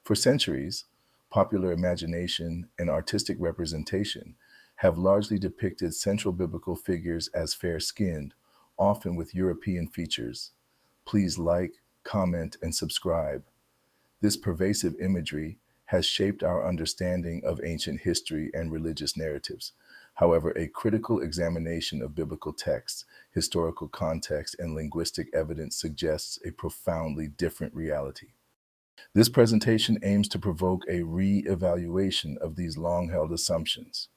For centuries, popular imagination and artistic representation have largely depicted central biblical figures as fair-skinned, often with European features. Please like, comment, and subscribe. This pervasive imagery has shaped our understanding of ancient history and religious narratives. However, a critical examination of biblical texts, historical context, and linguistic evidence suggests a profoundly different reality. This presentation aims to provoke a re-evaluation of these long-held assumptions.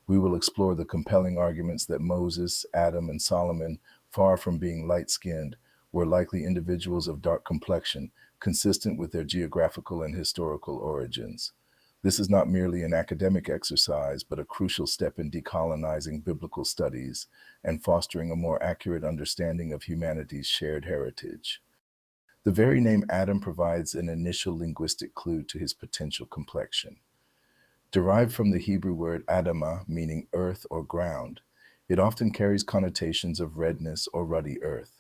We will explore the compelling arguments that Moses, Adam, and Solomon, far from being light-skinned, were likely individuals of dark complexion, consistent with their geographical and historical origins. This is not merely an academic exercise, but a crucial step in decolonizing biblical studies and fostering a more accurate understanding of humanity's shared heritage. The very name Adam provides an initial linguistic clue to his potential complexion. Derived from the Hebrew word Adamah, meaning earth or ground, it often carries connotations of redness or ruddy earth.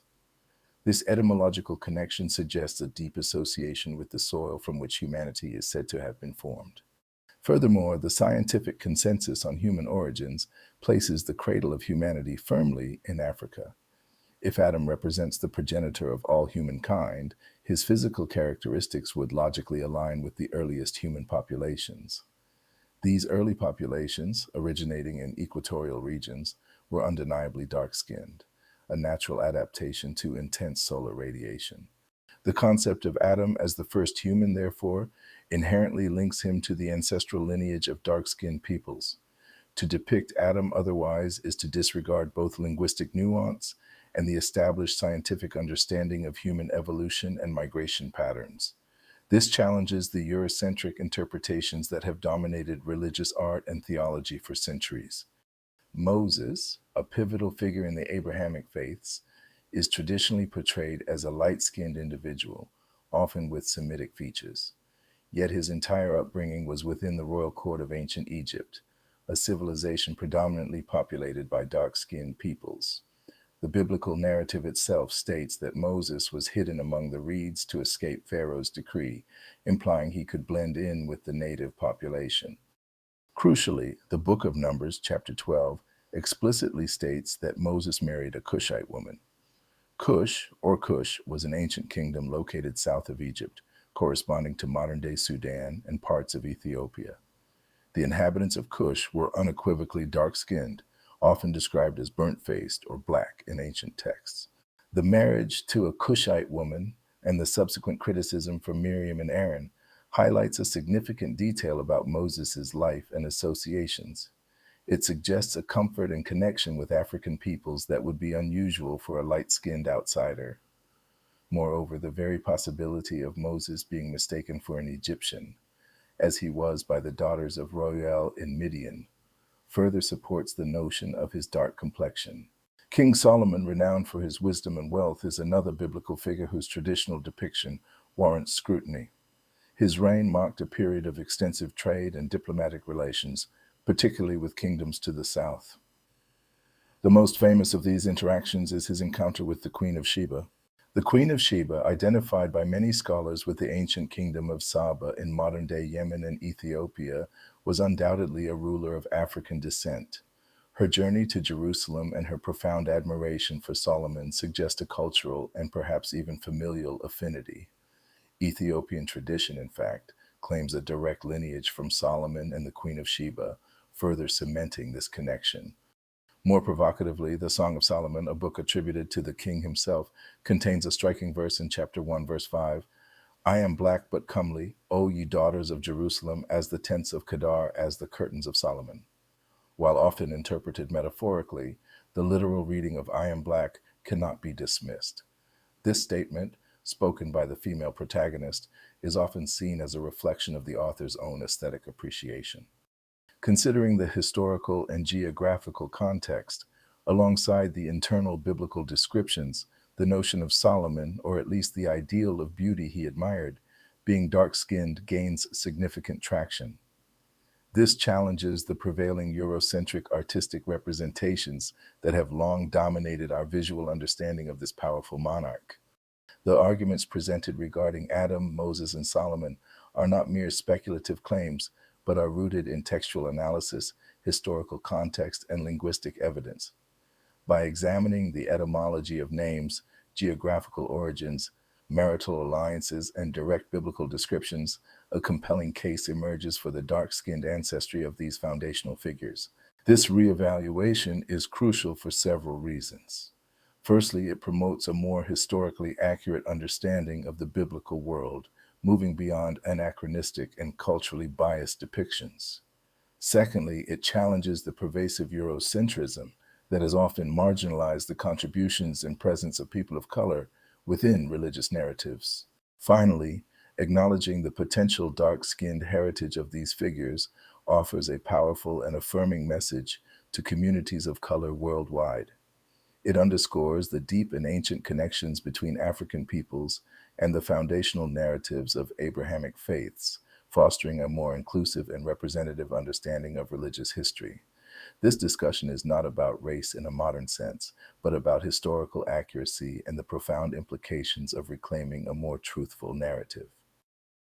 This etymological connection suggests a deep association with the soil from which humanity is said to have been formed. Furthermore, the scientific consensus on human origins places the cradle of humanity firmly in Africa. If Adam represents the progenitor of all humankind, his physical characteristics would logically align with the earliest human populations. These early populations, originating in equatorial regions, were undeniably dark-skinned, a natural adaptation to intense solar radiation. The concept of Adam as the first human, therefore, inherently links him to the ancestral lineage of dark-skinned peoples. To depict Adam otherwise is to disregard both linguistic nuance and the established scientific understanding of human evolution and migration patterns. This challenges the Eurocentric interpretations that have dominated religious art and theology for centuries. Moses, a pivotal figure in the Abrahamic faiths, is traditionally portrayed as a light-skinned individual, often with Semitic features. Yet his entire upbringing was within the royal court of ancient Egypt, a civilization predominantly populated by dark-skinned peoples. The biblical narrative itself states that Moses was hidden among the reeds to escape Pharaoh's decree, implying he could blend in with the native population. Crucially, the book of Numbers, chapter 12, explicitly states that Moses married a Cushite woman. Cush, or Cush, was an ancient kingdom located south of Egypt, corresponding to modern-day Sudan and parts of Ethiopia. The inhabitants of Cush were unequivocally dark-skinned, often described as burnt-faced or black in ancient texts. The marriage to a Cushite woman and the subsequent criticism from Miriam and Aaron highlights a significant detail about Moses' life and associations. It suggests a comfort and connection with African peoples that would be unusual for a light-skinned outsider. Moreover, the very possibility of Moses being mistaken for an Egyptian, as he was by the daughters of Royal in Midian, further supports the notion of his dark complexion. King Solomon, renowned for his wisdom and wealth, is another biblical figure whose traditional depiction warrants scrutiny. His reign marked a period of extensive trade and diplomatic relations, particularly with kingdoms to the south. The most famous of these interactions is his encounter with the Queen of Sheba. The Queen of Sheba, identified by many scholars with the ancient kingdom of Saba in modern-day Yemen and Ethiopia, was undoubtedly a ruler of African descent. Her journey to Jerusalem and her profound admiration for Solomon suggest a cultural and perhaps even familial affinity. Ethiopian tradition, in fact, claims a direct lineage from Solomon and the Queen of Sheba, further cementing this connection. More provocatively, the Song of Solomon, a book attributed to the king himself, contains a striking verse in chapter 1, verse 5. I am black but comely, O ye daughters of Jerusalem, as the tents of Kedar, as the curtains of Solomon. While often interpreted metaphorically, the literal reading of I am black cannot be dismissed. This statement, spoken by the female protagonist, is often seen as a reflection of the author's own aesthetic appreciation. Considering the historical and geographical context, alongside the internal biblical descriptions, the notion of Solomon, or at least the ideal of beauty he admired, being dark-skinned gains significant traction. This challenges the prevailing Eurocentric artistic representations that have long dominated our visual understanding of this powerful monarch. The arguments presented regarding Adam, Moses, and Solomon are not mere speculative claims, but are rooted in textual analysis, historical context, and linguistic evidence. By examining the etymology of names, geographical origins, marital alliances, and direct biblical descriptions, a compelling case emerges for the dark skinned ancestry of these foundational figures. This reevaluation is crucial for several reasons. Firstly, it promotes a more historically accurate understanding of the biblical world, moving beyond anachronistic and culturally biased depictions. Secondly, it challenges the pervasive Eurocentrism that has often marginalized the contributions and presence of people of color within religious narratives. Finally, acknowledging the potential dark skinned heritage of these figures offers a powerful and affirming message to communities of color worldwide. It underscores the deep and ancient connections between African peoples and the foundational narratives of Abrahamic faiths, fostering a more inclusive and representative understanding of religious history. This discussion is not about race in a modern sense, but about historical accuracy and the profound implications of reclaiming a more truthful narrative.